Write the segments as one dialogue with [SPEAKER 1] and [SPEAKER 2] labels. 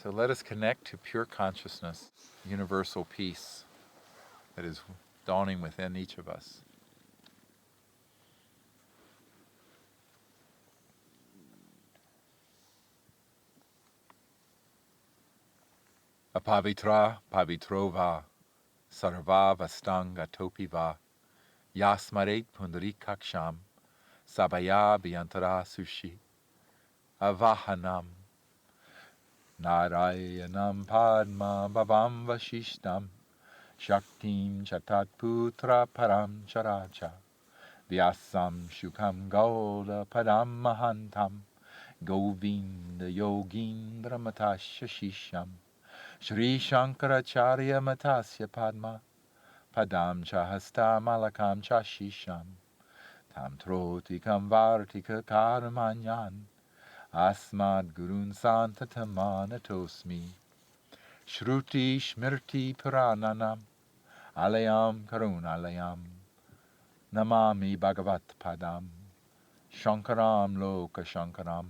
[SPEAKER 1] So let us connect to pure consciousness, universal peace that is dawning within each of us. Apavitra pavitrova sarva vastanga topiva yasmaret pundarikaksham sabaya bhyantara sushi avahanam narayanam padma bhavam vashishtam shaktim chatat putra param characha vyasam shukam gauda padam mahantam govinda yogindra matasya shisham Shri Shankaracharya Matasya Padma Padam Chahasta Malakam Chashisham Tam Trotikam Vartika Karamanyan Asmad Gurun Santatamanatosmi Shruti Shmirti Purananam Alayam Karunalayam Namami Bhagavat Padam Shankaram Loka Shankaram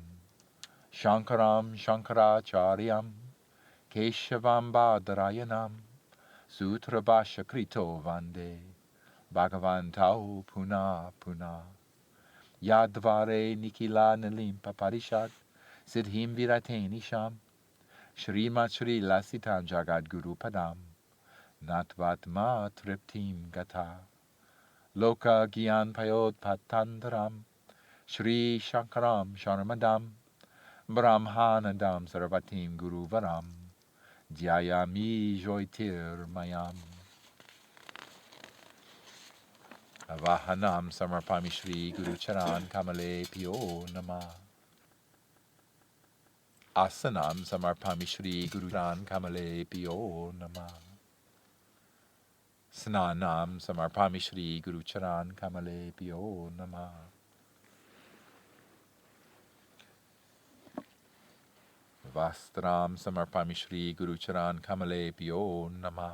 [SPEAKER 1] Shankaram Shankaracharyam Keshavam Badarayanam Sutra Bhasha Krito Vande Bhagavantau Puna Puna Yadvare Nikila Nalimpa Parishad Siddhim Virateni Sham Shrimat Shri Lasitam Jagad Guru Padam Natvatma Triptim Gata Loka Gyan Payod Patandaram Shri Shankaram Sharmadam Brahmanadam Sarvatim Guru Varam Jayami Joitir Mayam Avahanam Samarpami Shri Guru Charan Kamale Pyo Nama Asanam Samarpami Shri Guru Charan Kamale Pyo Nama Snanam Samarpami Shri Guru Charan Kamale Pyo Nama Vastram Samarpami Shri Guru Charan Kamale Pyo Nama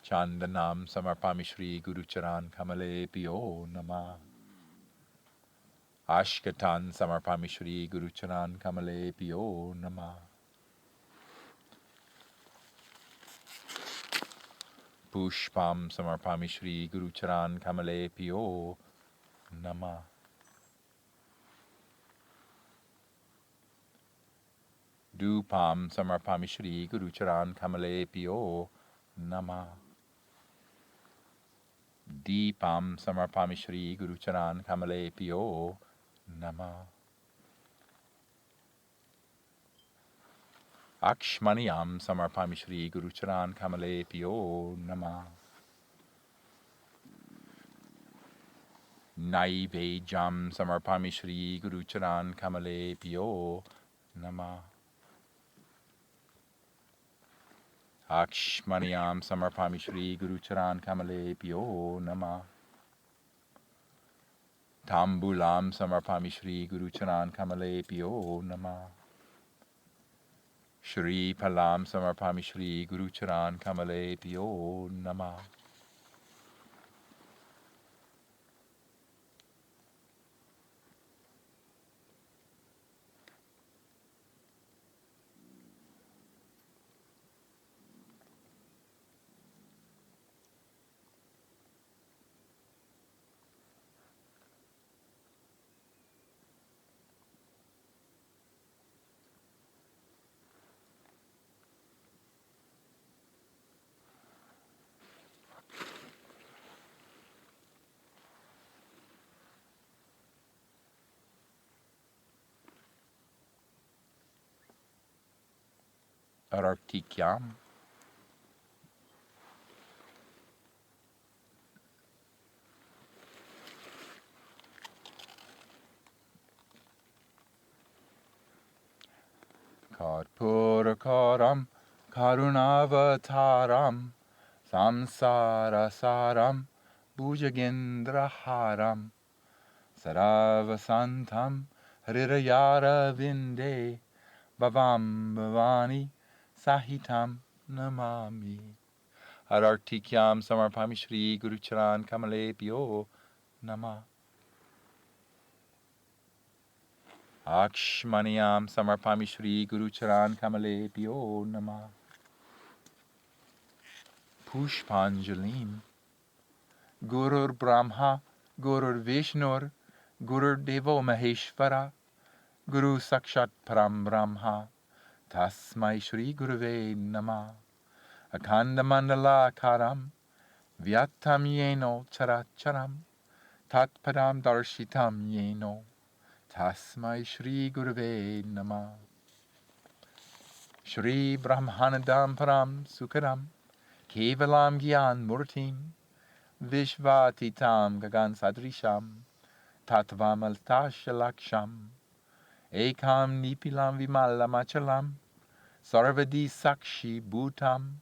[SPEAKER 1] Chandanam Samarpami Shri Guru Charan Kamale Pyo Nama Ashkatan Samarpami Shri Guru Charan Kamale Pyo Nama Pushpam Samarpami Shri Guru Charan Kamale Pyo Nama Dupam Samarpami Shri Guru Charan Kamale Pyo Nama Deepam Samarpami Shri Guru Charan Kamale Pyo Nama Akshmaniyam Samarpami Shri Guru Charan Kamale Pyo Nama Naivejam Samarpami Shri Guru Charan Kamale Pyo Nama Akshmaniyam Samarpami Shri Guru Charan Kamale Pyo Nama Tambulam Samarpami Shri Guru Charan Kamale Pyo Nama Shri Palam Samarpami Shri Guru Charan Kamale Pyo Nama Arartikyam Karpurakaram Karunavataram Samsarasaram Bhujagendraharam Saravasantam Hridayara Vinde Bhavam Bhavani Sahitam Namami Arartikyam Samarpami Shri Guru Charan Kamale Pyo Nama Akshmaniyam samarpami Shri Guru Charan Kamale Pyo Nama. Pushpanjalim. Gurur Brahma, Gurur Vishnur, Gurur Devo Maheshvara, Guru Sakshat Param Brahma, Tasmai Shri Guruve Nama. Akanda Mandala Karam, Vyatam Yeno Characharam, Tat Padam Darshitam Yeno, Tasmai Shri Guruve Nama. Shri Brahmanadam Param Sukaram, Kevalam Gyan Murtim, Vishvatitam Gagan Sadrisham, Tatvam Altashalaksham, Ekam Nipilam Vimalamachalam, Sarvadi Sakshi Bhutam,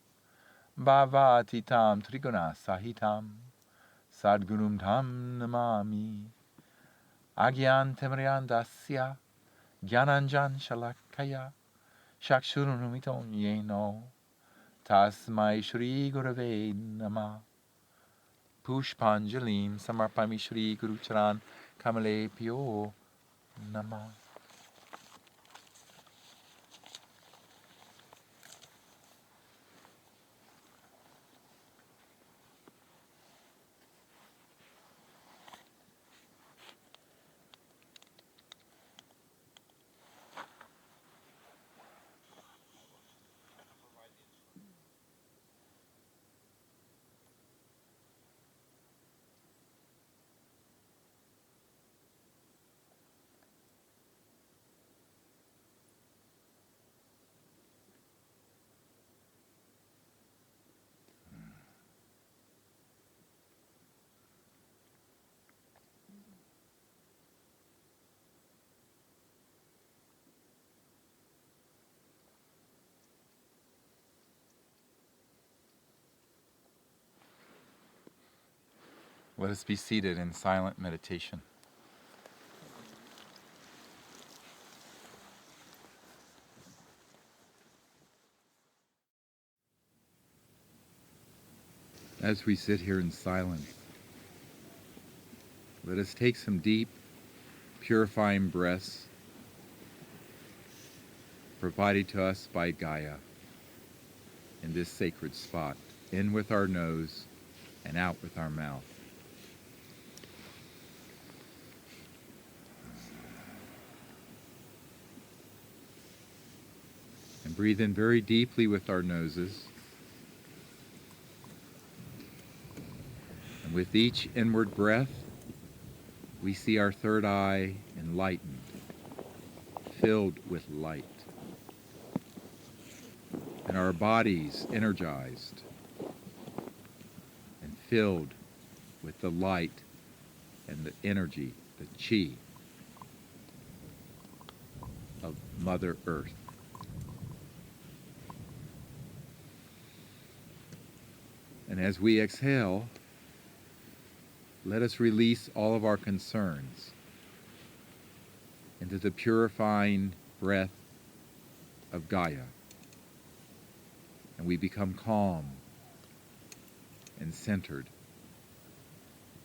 [SPEAKER 1] Bhavatitam Triguna Sahitam, Sadgurum Tam Namami, Agyan Temriandasya, Gyananjan Shalakaya, Shakshurunumiton Yeno, Tasmai Shri Gurave Nama. Pushpanjalim Samarpami Shri Guru Charan Kamale Pyo Nama. Let us be seated in silent meditation. As we sit here in silence, let us take some deep, purifying breaths provided to us by Gaia in this sacred spot, in with our nose and out with our mouth. And breathe in very deeply with our noses. And with each inward breath, we see our third eye enlightened, filled with light, and our bodies energized and filled with the light and the energy, the chi of Mother Earth. And as we exhale, let us release all of our concerns into the purifying breath of Gaia. And we become calm and centered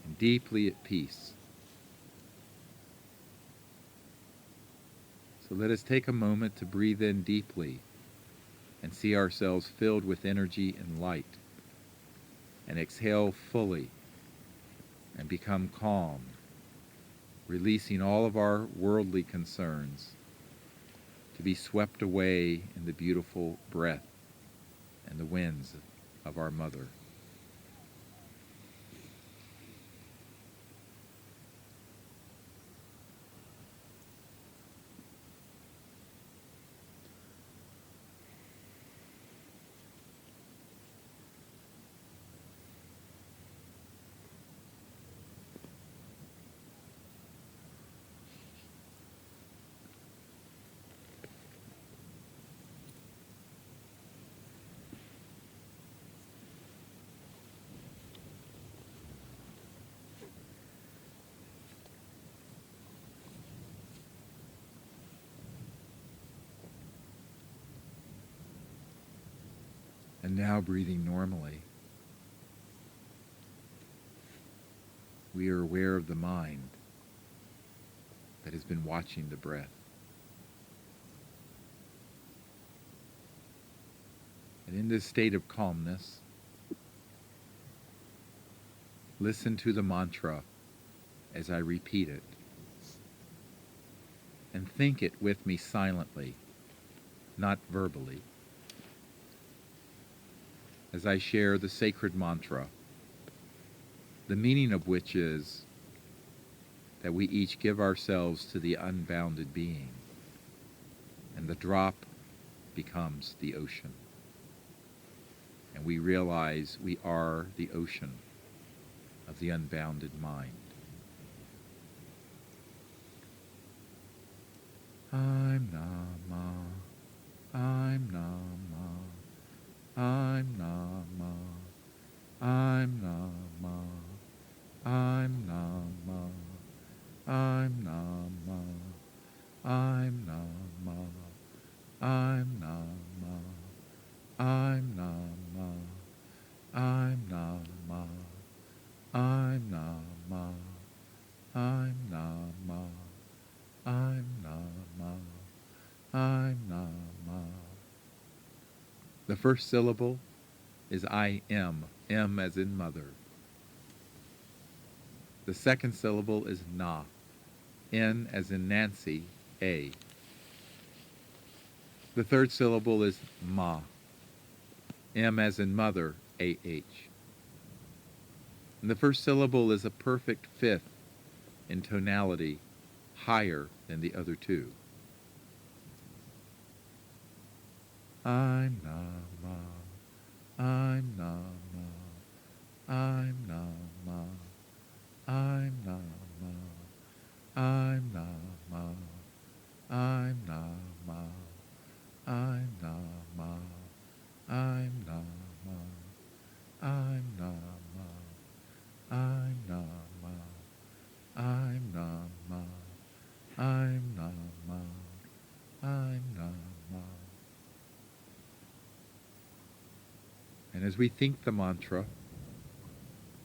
[SPEAKER 1] and deeply at peace. So let us take a moment to breathe in deeply and see ourselves filled with energy and light, and exhale fully and become calm, releasing all of our worldly concerns to be swept away in the beautiful breath and the winds of our Mother. And now, breathing normally, we are aware of the mind that has been watching the breath. And in this state of calmness, listen to the mantra as I repeat it, and think it with me silently, not verbally, as I share the sacred mantra, the meaning of which is that we each give ourselves to the unbounded being, and the drop becomes the ocean. And we realize we are the ocean of the unbounded mind. I'm Nama, I'm Nama, I'm Nama, I'm Nama, I'm Nama, I'm Nama, I'm Nama, I'm Nama, I'm Nama, I'm Nama, I'm Nama, I'm Nama, I'm Nama, I'm Nama. The first syllable is I am, M as in mother. The second syllable is Na, N as in Nancy, A. The third syllable is Ma, M as in mother, AH. And the first syllable is a perfect fifth in tonality, higher than the other two. I'm Nama, I'm Nama, I'm Nama, I'm Nama, I'm Nama, I'm Nama, I'm Nama, I'm Nama, I'm Nama, I'm Nama, I'm Nama, I'm Nama, I'm Nama. And as we think the mantra,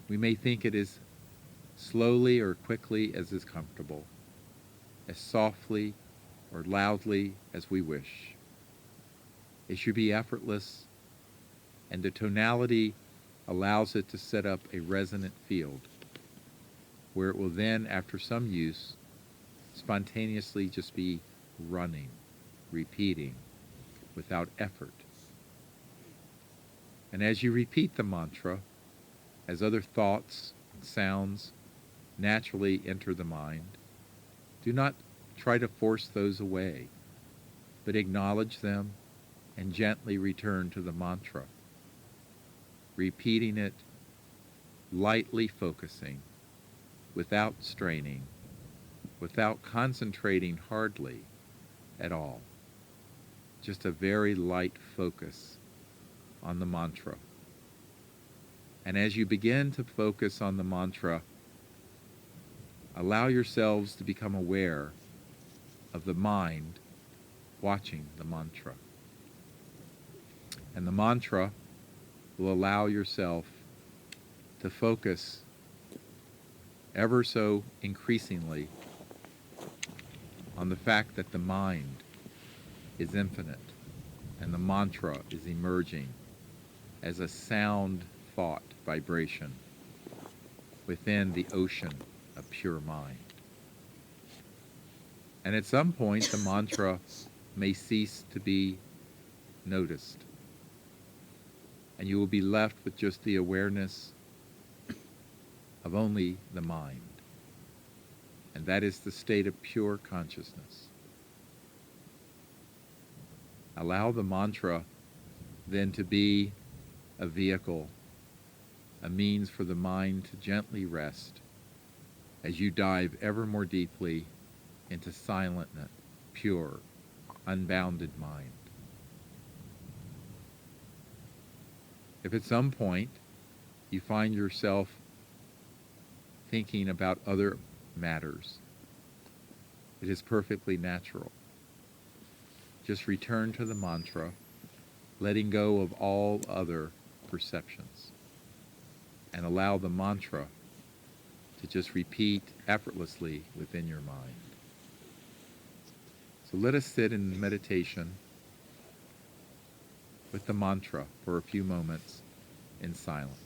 [SPEAKER 1] we may think it as slowly or quickly as is comfortable, as softly or loudly as we wish. It should be effortless, and the tonality allows it to set up a resonant field, where it will then, after some use, spontaneously just be running, repeating, without effort. And as you repeat the mantra, as other thoughts and sounds naturally enter the mind, do not try to force those away, but acknowledge them and gently return to the mantra, repeating it, lightly focusing, without straining, without concentrating hardly at all. Just a very light focus on the mantra. And as you begin to focus on the mantra, allow yourselves to become aware of the mind watching the mantra. And the mantra will allow yourself to focus ever so increasingly on the fact that the mind is infinite and the mantra is emerging as a sound thought vibration within the ocean of pure mind. And at some point, the mantra may cease to be noticed, and you will be left with just the awareness of only the mind. And that is the state of pure consciousness. Allow the mantra then to be a vehicle, a means for the mind to gently rest as you dive ever more deeply into silent, pure, unbounded mind. If at some point you find yourself thinking about other matters, it is perfectly natural. Just return to the mantra, letting go of all other perceptions, and allow the mantra to just repeat effortlessly within your mind. So let us sit in meditation, with the mantra for a few moments in silence.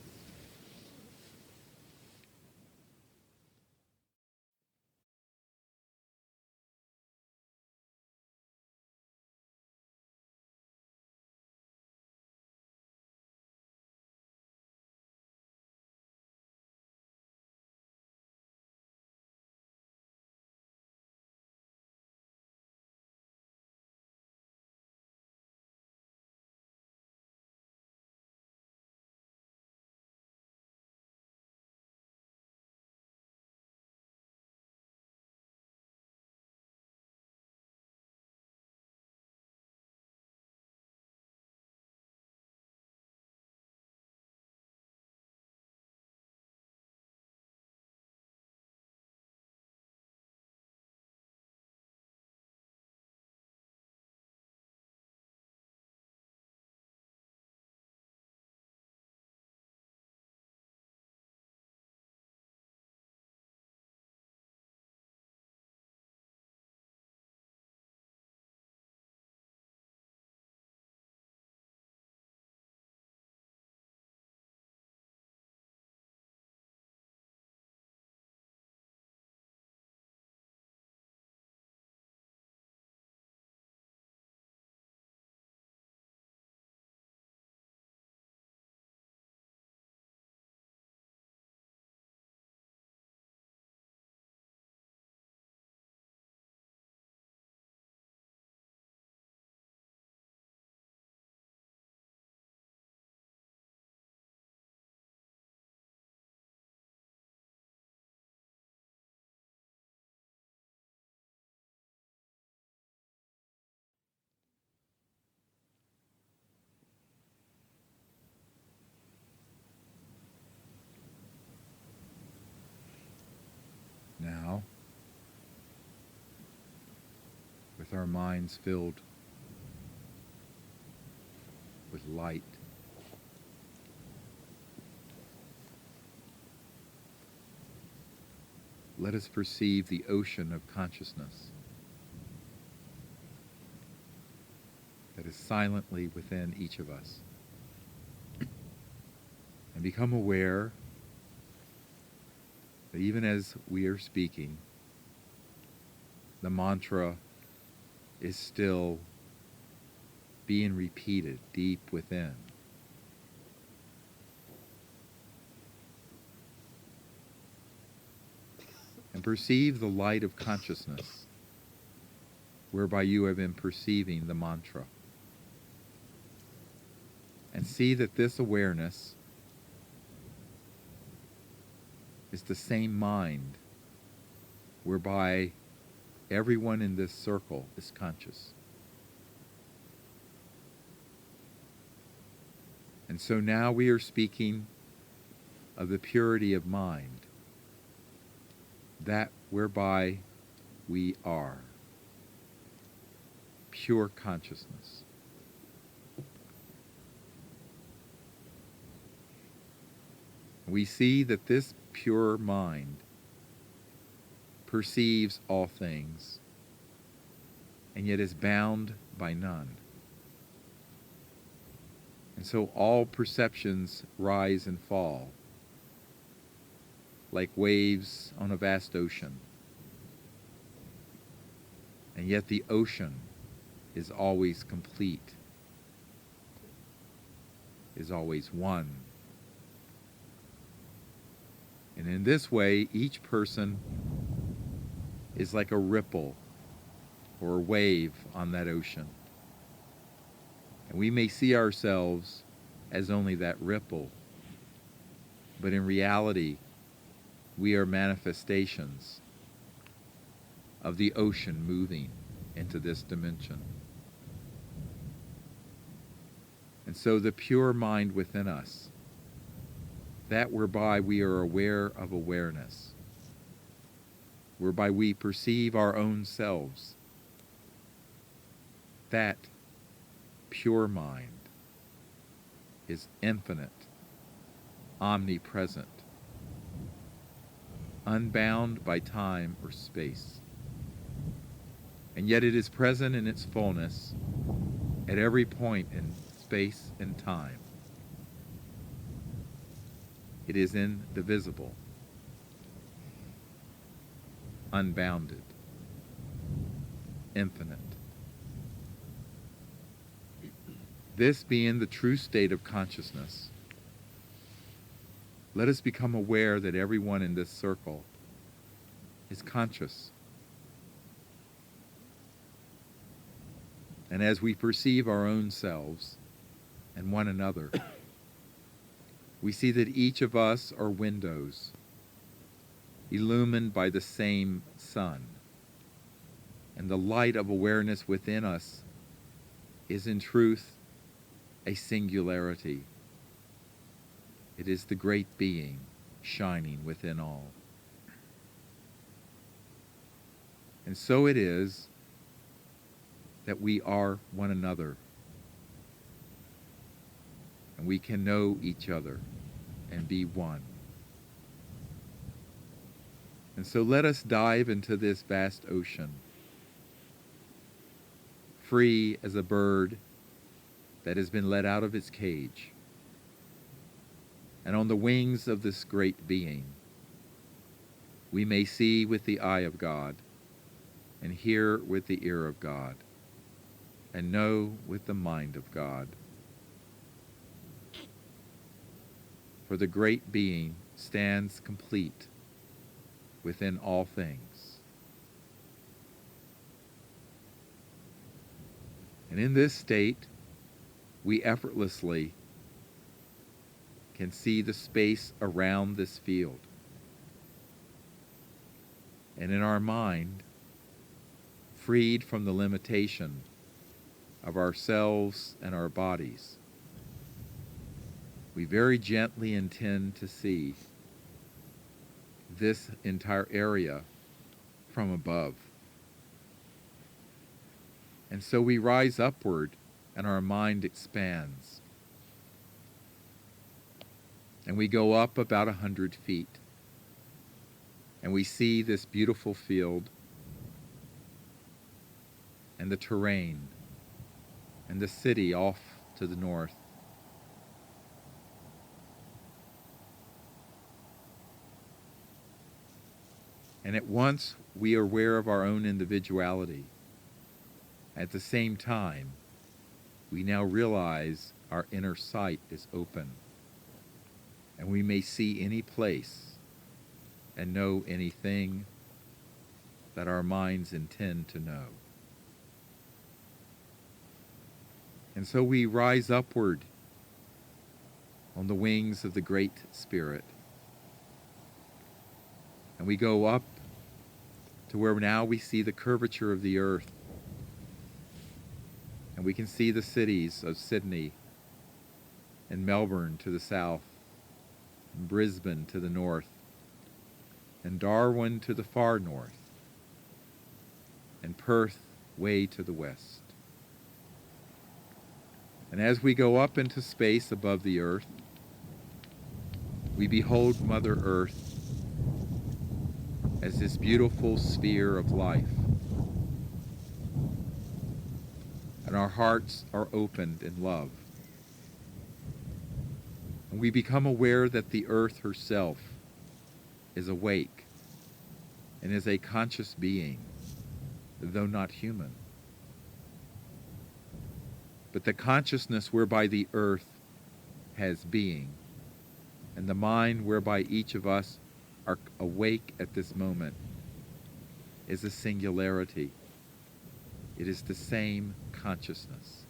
[SPEAKER 1] Now, with our minds filled with light, let us perceive the ocean of consciousness that is silently within each of us, and become aware that even as we are speaking, the mantra is still being repeated deep within. And perceive the light of consciousness whereby you have been perceiving the mantra. And see that this awareness is the same mind whereby everyone in this circle is conscious. And so now we are speaking of the purity of mind, that whereby we are, pure consciousness. We see that this pure mind perceives all things, and yet is bound by none. And so all perceptions rise and fall, like waves on a vast ocean. And yet the ocean is always complete, is always one. And in this way, each person is like a ripple or a wave on that ocean. And we may see ourselves as only that ripple, but in reality, we are manifestations of the ocean moving into this dimension. And so the pure mind within us, that whereby we are aware of awareness, whereby we perceive our own selves, that pure mind is infinite, omnipresent, unbound by time or space. And yet it is present in its fullness at every point in space and time. It is indivisible, unbounded, infinite. This being the true state of consciousness, let us become aware that everyone in this circle is conscious. And as we perceive our own selves and one another, we see that each of us are windows illumined by the same sun. And the light of awareness within us is in truth a singularity. It is the great being shining within all. And so it is that we are one another. And we can know each other and be one. And so let us dive into this vast ocean, free as a bird that has been let out of its cage. And on the wings of this great being, we may see with the eye of God, and hear with the ear of God, and know with the mind of God. For the great being stands complete within all things. And in this state, we effortlessly can see the space around this field. And in our mind, freed from the limitation of ourselves and our bodies, we very gently intend to see this entire area from above. And so we rise upward and our mind expands. And we go up about 100 feet. And we see this beautiful field and the terrain and the city off to the north. And at once we are aware of our own individuality. At the same time, we now realize our inner sight is open, and we may see any place and know anything that our minds intend to know. And so we rise upward on the wings of the Great Spirit, and we go up to where now we see the curvature of the earth. And we can see the cities of Sydney and Melbourne to the south, and Brisbane to the north, and Darwin to the far north, and Perth way to the west. And as we go up into space above the earth, we behold Mother Earth as this beautiful sphere of life. And our hearts are opened in love. And we become aware that the earth herself is awake and is a conscious being, though not human. But the consciousness whereby the earth has being, and the mind whereby each of us are awake at this moment, is a singularity. It is the same consciousness.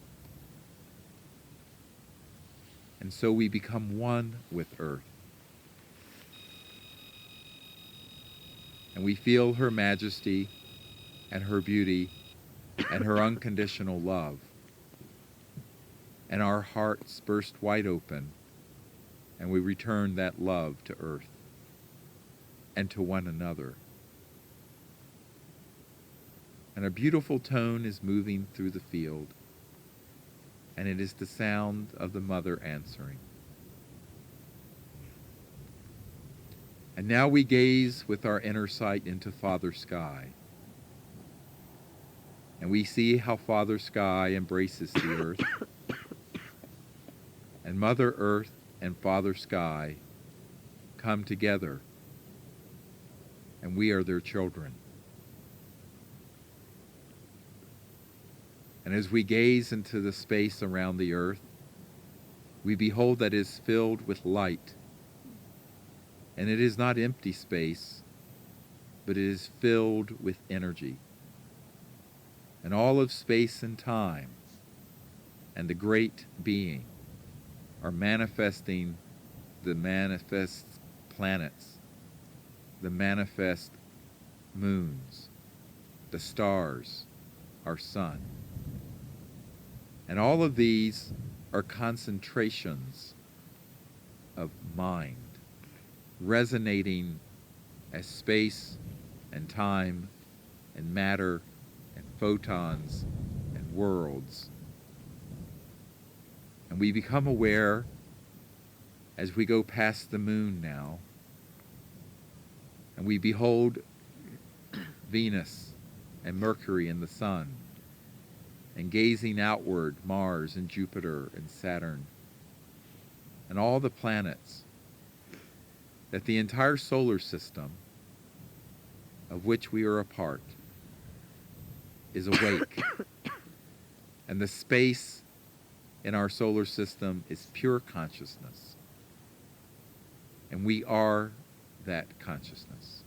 [SPEAKER 1] And so we become one with earth. And we feel her majesty and her beauty and her unconditional love. And our hearts burst wide open, and we return that love to earth and to one another. And a beautiful tone is moving through the field, and it is the sound of the mother answering. And now we gaze with our inner sight into Father Sky, and we see how Father Sky embraces the earth and Mother Earth and Father Sky come together, and we are their children. And as we gaze into the space around the earth, we behold that it is filled with light. And it is not empty space, but it is filled with energy. And all of space and time and the great being are manifesting the manifest planets, the manifest moons, the stars, our sun. And all of these are concentrations of mind, resonating as space and time and matter and photons and worlds. And we become aware as we go past the moon now, and we behold Venus and Mercury and the sun, and gazing outward, Mars and Jupiter and Saturn, and all the planets, that the entire solar system, of which we are a part, is awake. And the space in our solar system is pure consciousness. And we are that consciousness.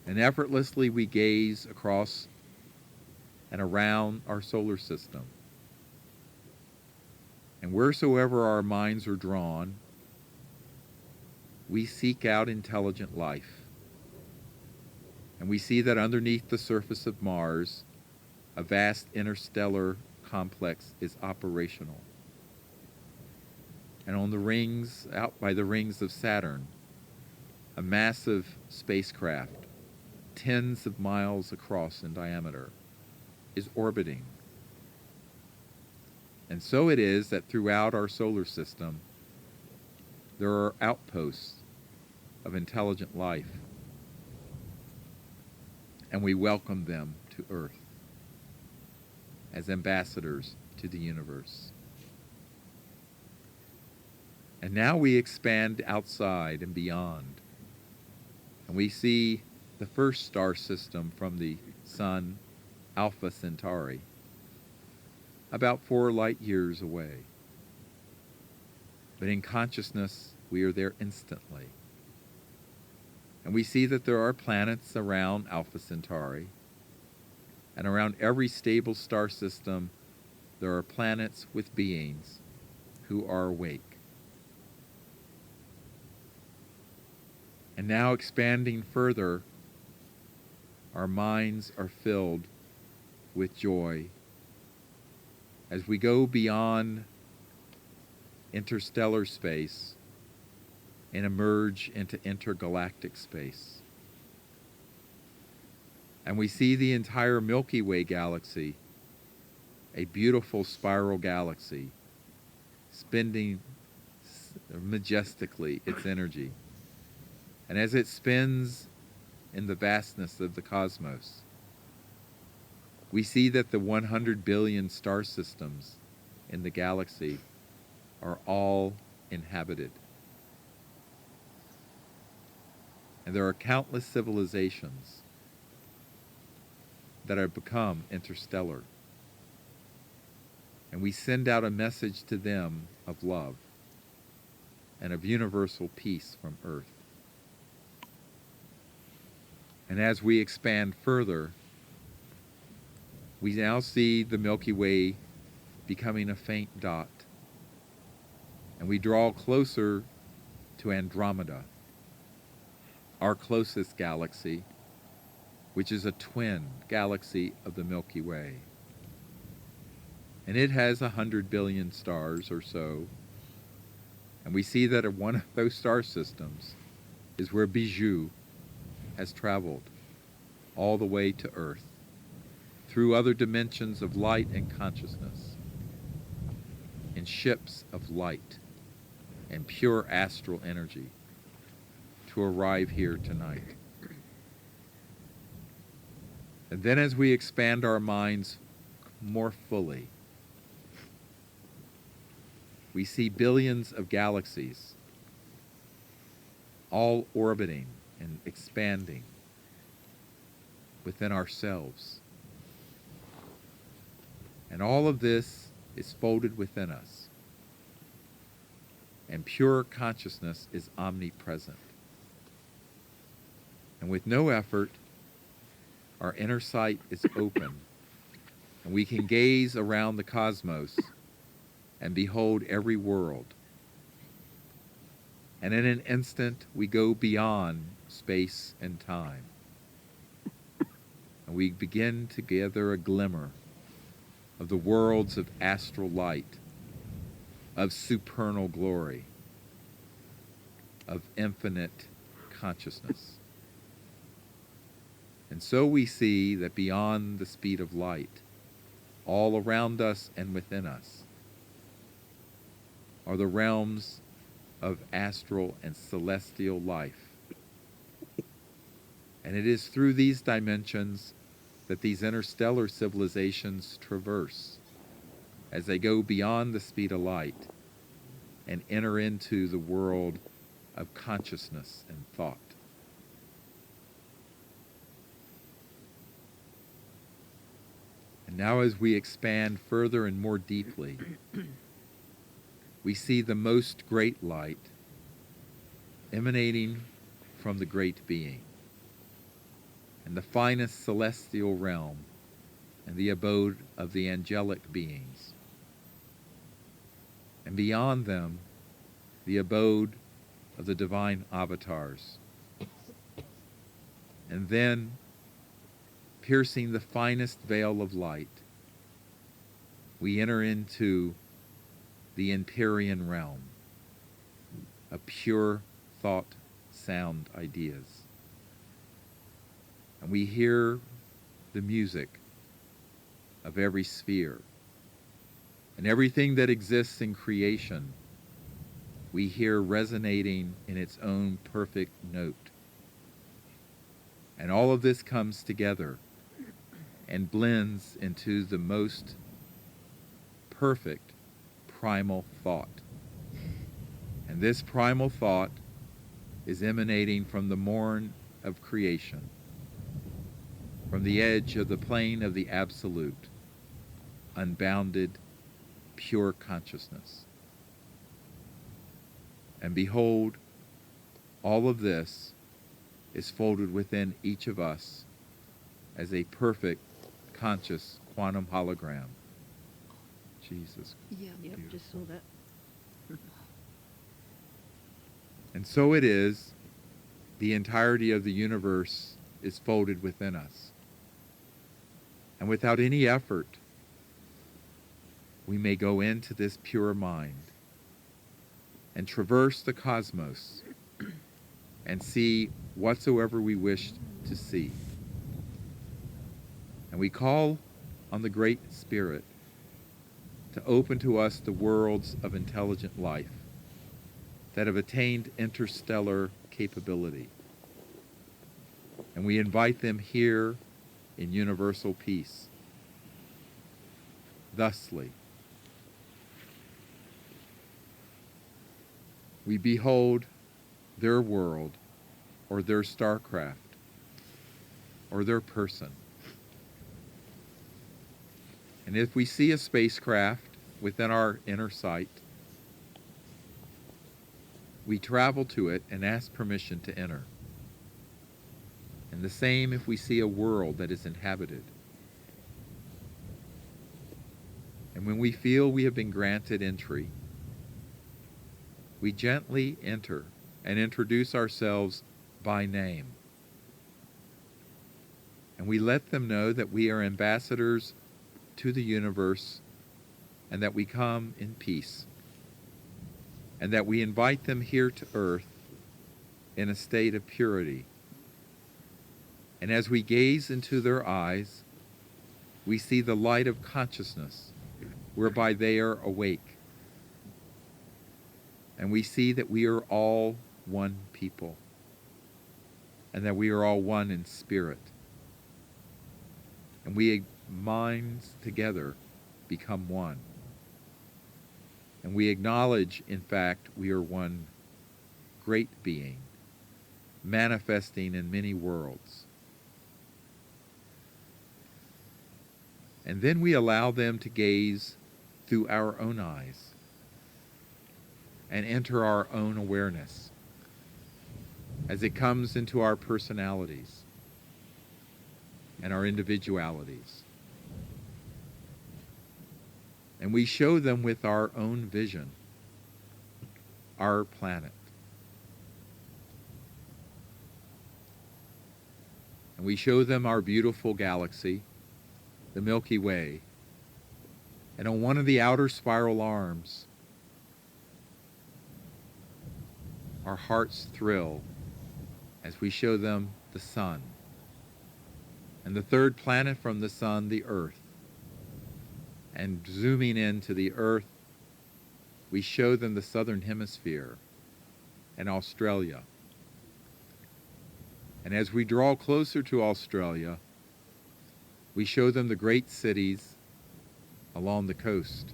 [SPEAKER 1] And effortlessly we gaze across and around our solar system. And wheresoever our minds are drawn, we seek out intelligent life. And we see that underneath the surface of Mars, a vast interstellar complex is operational. And on the rings, out by the rings of Saturn, a massive spacecraft, tens of miles across in diameter, is orbiting. And so it is that throughout our solar system, there are outposts of intelligent life, and we welcome them to Earth as ambassadors to the universe. And now we expand outside and beyond, and we see the first star system from the Sun, Alpha Centauri, about 4 light years away. But in consciousness, we are there instantly. And we see that there are planets around Alpha Centauri, and around every stable star system, there are planets with beings who are awake. And now expanding further, our minds are filled with joy as we go beyond interstellar space and emerge into intergalactic space. And we see the entire Milky Way galaxy, a beautiful spiral galaxy, spinning majestically its energy. And as it spins in the vastness of the cosmos, we see that the 100 billion star systems in the galaxy are all inhabited. And there are countless civilizations that have become interstellar. And we send out a message to them of love and of universal peace from Earth. And as we expand further, we now see the Milky Way becoming a faint dot. And we draw closer to Andromeda, our closest galaxy, which is a twin galaxy of the Milky Way. And it has 100 billion stars or so. And we see that one of those star systems is where Bijou has traveled all the way to Earth, through other dimensions of light and consciousness, in ships of light and pure astral energy, to arrive here tonight. And then as we expand our minds more fully, we see billions of galaxies, all orbiting and expanding within ourselves. And all of this is folded within us. And pure consciousness is omnipresent. And with no effort, our inner sight is open, and we can gaze around the cosmos and behold every world. And in an instant, we go beyond space and time. And we begin to gather a glimmer of the worlds of astral light, of supernal glory, of infinite consciousness. And so we see that beyond the speed of light, all around us and within us, are the realms of astral and celestial life. And it is through these dimensions that these interstellar civilizations traverse as they go beyond the speed of light and enter into the world of consciousness and thought. And now as we expand further and more deeply, we see the most great light emanating from the great being, and the finest celestial realm, and the abode of the angelic beings. And beyond them, the abode of the divine avatars. And then, piercing the finest veil of light, we enter into the Empyrean realm of pure thought, sound ideas. And we hear the music of every sphere. And everything that exists in creation, we hear resonating in its own perfect note. And all of this comes together and blends into the most perfect primal thought. And this primal thought is emanating from the morn of creation, from the edge of the plane of the absolute, unbounded, pure consciousness. And behold, all of this is folded within each of us as a perfect, conscious quantum hologram. Jesus.
[SPEAKER 2] Yeah, yep, just saw that.
[SPEAKER 1] And so it is, the entirety of the universe is folded within us. And without any effort, we may go into this pure mind and traverse the cosmos and see whatsoever we wish to see. And we call on the Great Spirit to open to us the worlds of intelligent life that have attained interstellar capability. And we invite them here in universal peace. Thusly, we behold their world, or their starcraft, or their person. And if we see a spacecraft within our inner sight, we travel to it and ask permission to enter. And the same if we see a world that is inhabited. And when we feel we have been granted entry, we gently enter and introduce ourselves by name. And we let them know that we are ambassadors to the universe and that we come in peace. And that we invite them here to earth in a state of purity. And as we gaze into their eyes, we see the light of consciousness whereby they are awake. And we see that we are all one people, and that we are all one in spirit. And we, minds together, become one. And we acknowledge, in fact, we are one great being, manifesting in many worlds. And then we allow them to gaze through our own eyes and enter our own awareness as it comes into our personalities and our individualities. And we show them with our own vision, our planet. And we show them our beautiful galaxy, the Milky Way. And on one of the outer spiral arms, our hearts thrill as we show them the sun. And the third planet from the sun, the Earth. And zooming into the Earth, we show them the southern hemisphere and Australia. And as we draw closer to Australia, we show them the great cities along the coast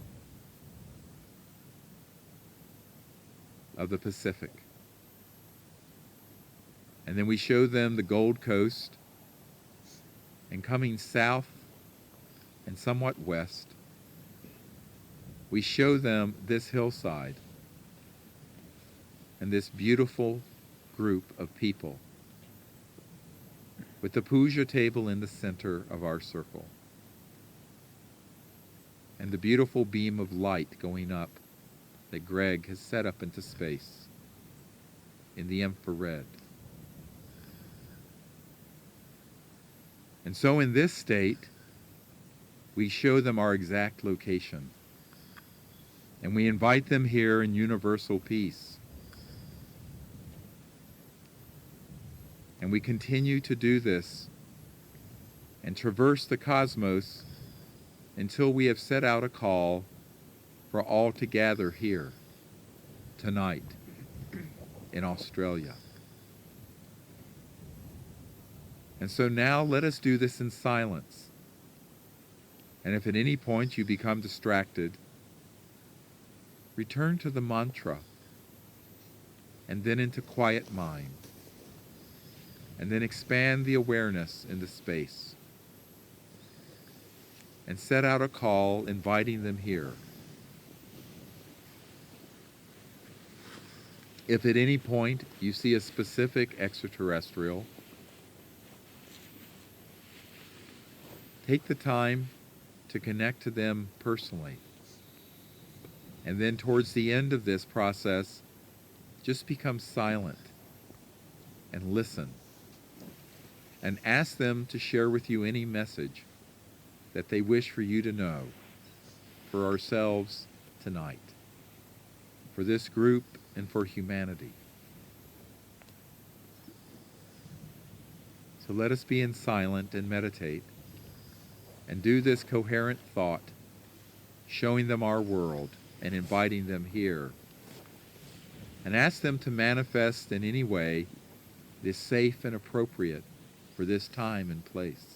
[SPEAKER 1] of the Pacific. And then we show them the Gold Coast, and coming south and somewhat west, we show them this hillside and this beautiful group of people with the puja table in the center of our circle and the beautiful beam of light going up that Greg has set up into space in the infrared. And so in this state, we show them our exact location. And we invite them here in universal peace. And we continue to do this and traverse the cosmos until we have set out a call for all to gather here tonight in Australia. And so now let us do this in silence. And if at any point you become distracted, return to the mantra, and then into quiet mind, and then expand the awareness in the space, and set out a call inviting them here. If at any point you see a specific extraterrestrial, take the time to connect to them personally. And then towards the end of this process, just become silent and listen. And ask them to share with you any message that they wish for you to know for ourselves tonight, for this group and for humanity. So let us be in silent and meditate and do this coherent thought, showing them our world and inviting them here, and ask them to manifest in any way that is safe and appropriate for this time and place.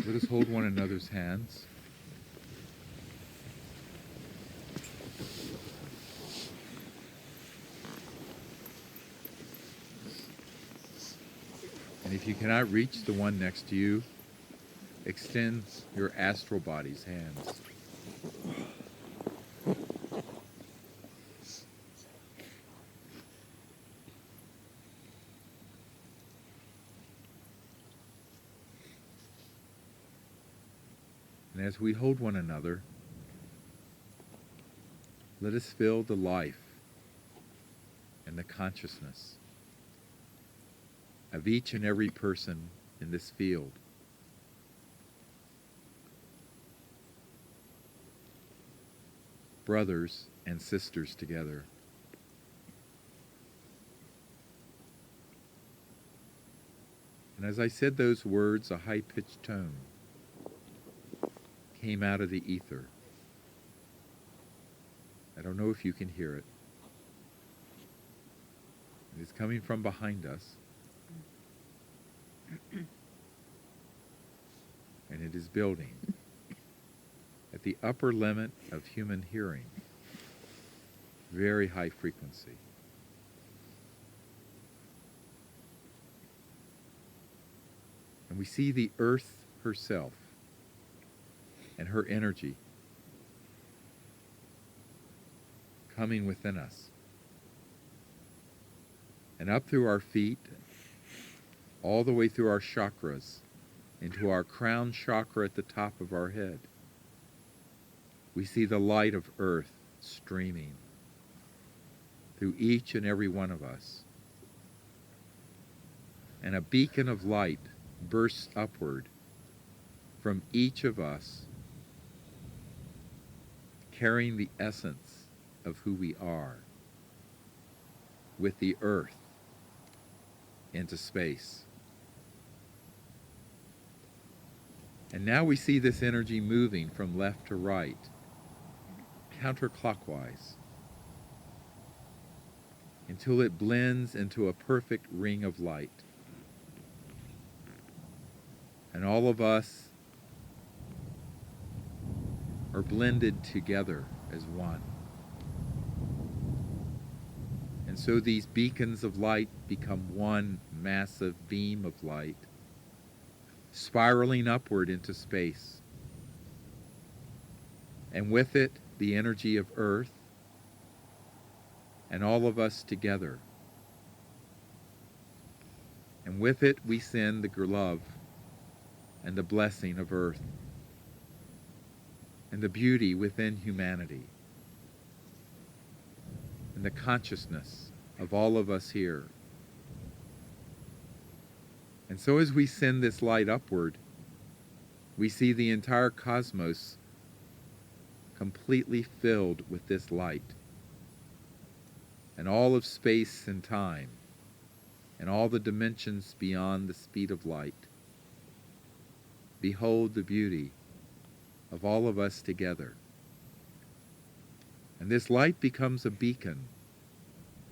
[SPEAKER 1] Let us hold one another's hands. And if you cannot reach the one next to you, extend your astral body's hands. And as we hold one another, let us feel the life and the consciousness of each and every person in this field. Brothers and sisters together. And as I said those words, a high-pitched tone came out of the ether. I don't know if you can hear it. It is coming from behind us. And it is building at the upper limit of human hearing. Very high frequency. And we see the earth herself and her energy coming within us. And up through our feet, all the way through our chakras, into our crown chakra at the top of our head. We see the light of earth streaming through each and every one of us. And a beacon of light bursts upward from each of us, carrying the essence of who we are with the earth into space. And now we see this energy moving from left to right, counterclockwise, until it blends into a perfect ring of light. And all of us are blended together as one. And so these beacons of light become one massive beam of light, spiraling upward into space. And with it, the energy of earth, and all of us together. And with it, we send the love and the blessing of earth, and the beauty within humanity, and the consciousness of all of us here. And so as we send this light upward, we see the entire cosmos completely filled with this light, and all of space and time, and all the dimensions beyond the speed of light. Behold the beauty of all of us together. And this light becomes a beacon,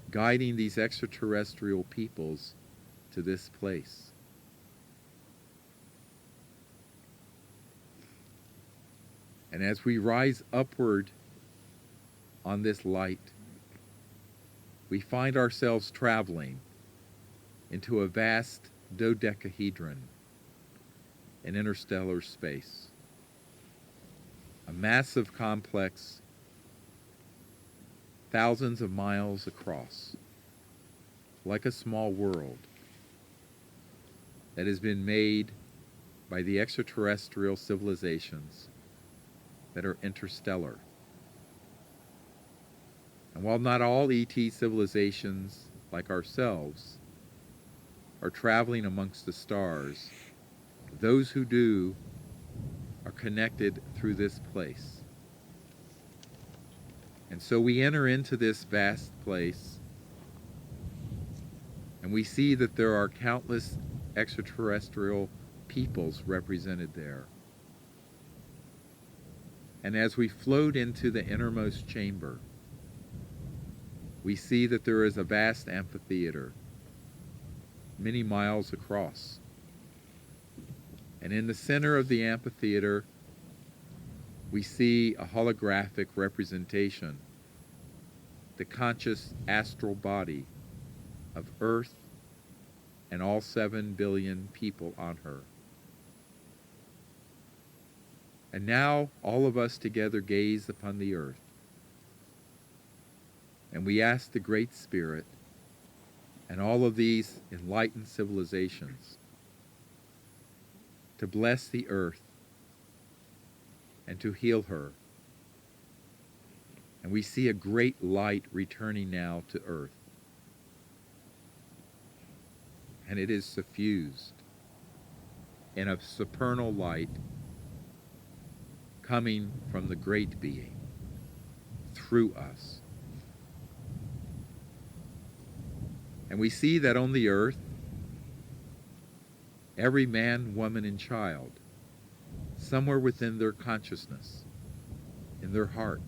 [SPEAKER 1] guiding these extraterrestrial peoples to this place. And as we rise upward on this light, we find ourselves traveling into a vast dodecahedron in interstellar space. A massive complex, thousands of miles across, like a small world that has been made by the extraterrestrial civilizations that are interstellar. And while not all ET civilizations, like ourselves, are traveling amongst the stars, those who do are connected through this place. And so we enter into this vast place, and we see that there are countless extraterrestrial peoples represented there. And as we float into the innermost chamber, we see that there is a vast amphitheater, many miles across. And in the center of the amphitheater, we see a holographic representation, the conscious astral body of Earth and all 7 billion people on her. And now all of us together gaze upon the earth, and we ask the Great Spirit and all of these enlightened civilizations to bless the earth and to heal her. And we see a great light returning now to earth. And it is suffused in a supernal light coming from the great being through us. And we see that on the earth, every man, woman, and child, somewhere within their consciousness, in their heart,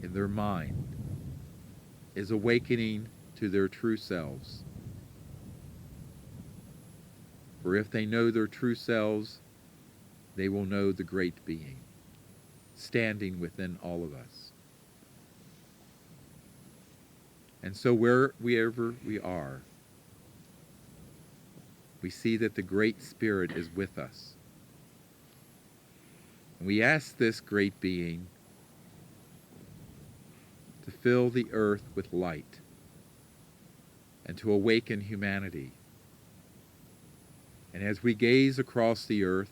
[SPEAKER 1] in their mind, is awakening to their true selves. For if they know their true selves, they will know the great being standing within all of us. And so wherever we are, we see that the Great Spirit is with us. And we ask this great being to fill the earth with light and to awaken humanity. And as we gaze across the earth,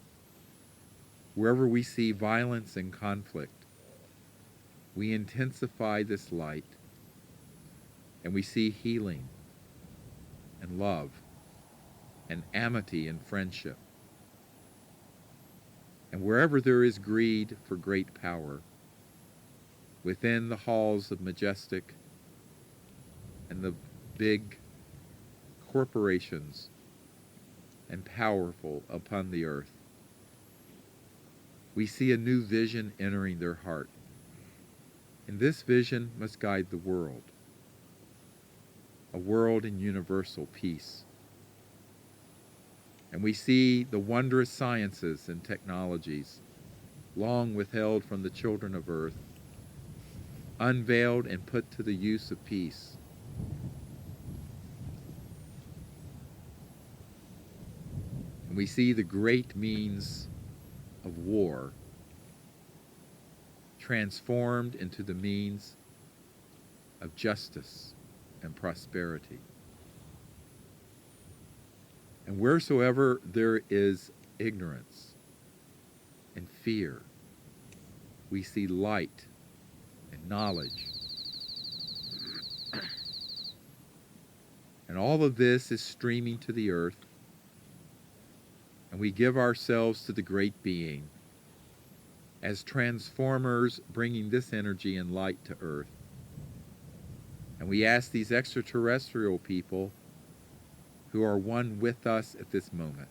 [SPEAKER 1] wherever we see violence and conflict, we intensify this light and we see healing and love and amity and friendship. And wherever there is greed for great power, within the halls of Majestic and the big corporations and powerful upon the earth, we see a new vision entering their heart. And this vision must guide the world, a world in universal peace. And we see the wondrous sciences and technologies, long withheld from the children of earth, unveiled and put to the use of peace. And we see the great means of war transformed into the means of justice and prosperity. And wheresoever there is ignorance and fear, we see light and knowledge. And all of this is streaming to the earth, and we give ourselves to the great being as transformers, bringing this energy and light to earth. And we ask these extraterrestrial people who are one with us at this moment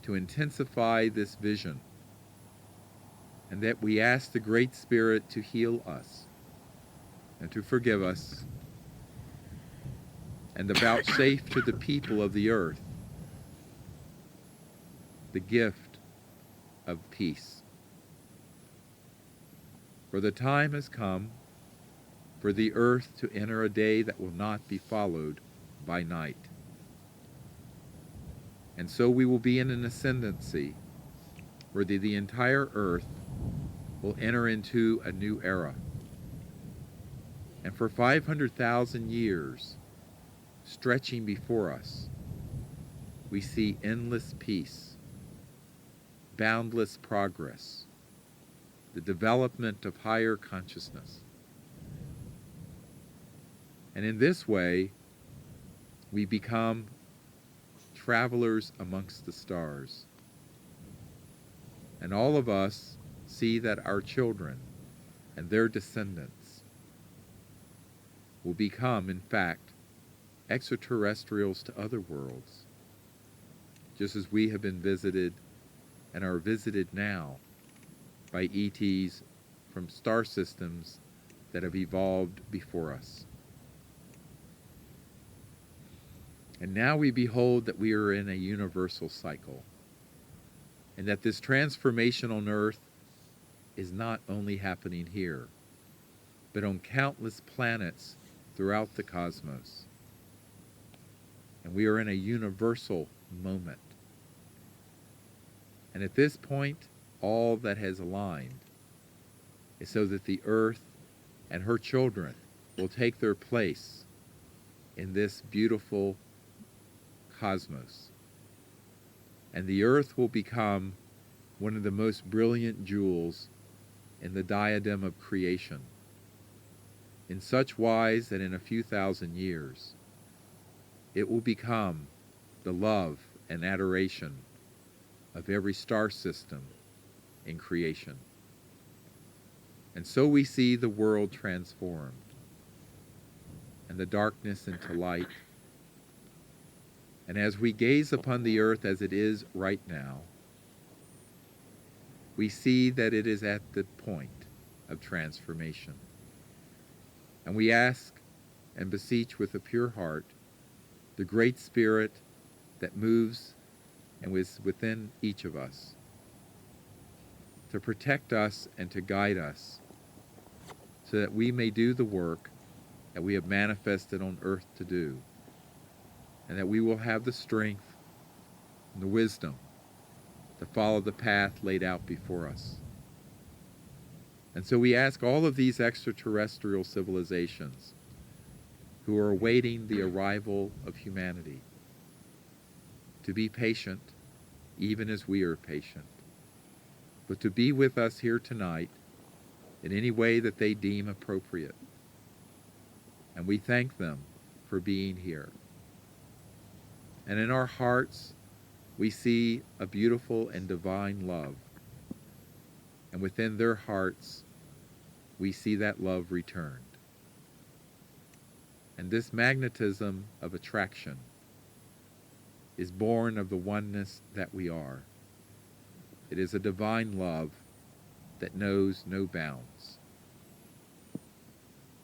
[SPEAKER 1] to intensify this vision, and that we ask the Great Spirit to heal us and to forgive us, and to vouchsafe to the people of the earth the gift of peace. For the time has come for the earth to enter a day that will not be followed by night. And so we will be in an ascendancy where the entire earth will enter into a new era. And for 500,000 years, stretching before us, we see endless peace, boundless progress, the development of higher consciousness. And in this way, we become travelers amongst the stars. And all of us see that our children and their descendants will become, in fact, extraterrestrials to other worlds, just as we have been visited and are visited now by ETs from star systems that have evolved before us. And now we behold that we are in a universal cycle. and that this transformation on earth is not only happening here, but on countless planets throughout the cosmos. And we are in a universal moment. And at this point, all that has aligned is so that the earth and her children will take their place in this beautiful cosmos. And the earth will become one of the most brilliant jewels in the diadem of creation, in such wise that in a few thousand years it will become the love and adoration of every star system in creation. And so we see the world transformed, and the darkness into light. And as we gaze upon the earth as it is right now, we see that it is at the point of transformation. And we ask and beseech with a pure heart the Great Spirit that moves and is within each of us to protect us and to guide us so that we may do the work that we have manifested on earth to do, and that we will have the strength and the wisdom to follow the path laid out before us. And so we ask all of these extraterrestrial civilizations who are awaiting the arrival of humanity to be patient, even as we are patient, but to be with us here tonight in any way that they deem appropriate. And we thank them for being here. And in our hearts, we see a beautiful and divine love. And within their hearts, we see that love returned. And this magnetism of attraction is born of the oneness that we are. It is a divine love that knows no bounds.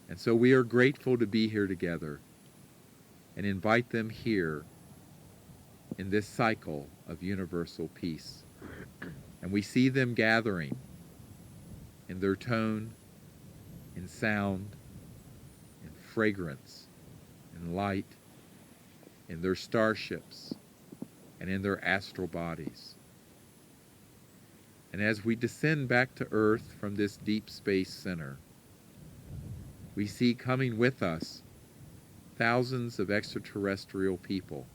[SPEAKER 1] And so we are grateful to be here together and invite them here in this cycle of universal peace. And we see them gathering in their tone, in sound, in fragrance, in light, in their starships, and in their astral bodies. And as we descend back to Earth from this deep space center, we see coming with us thousands of extraterrestrial people.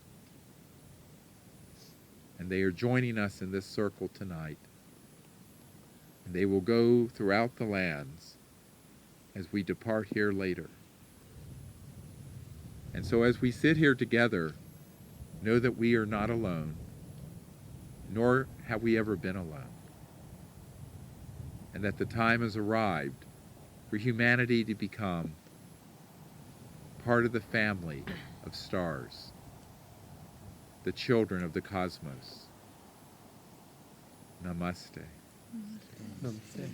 [SPEAKER 1] And they are joining us in this circle tonight. And they will go throughout the lands as we depart here later. And so as we sit here together, know that we are not alone, nor have we ever been alone. And that the time has arrived for humanity to become part of the family of stars, the children of the cosmos. Namaste.
[SPEAKER 2] Namaste.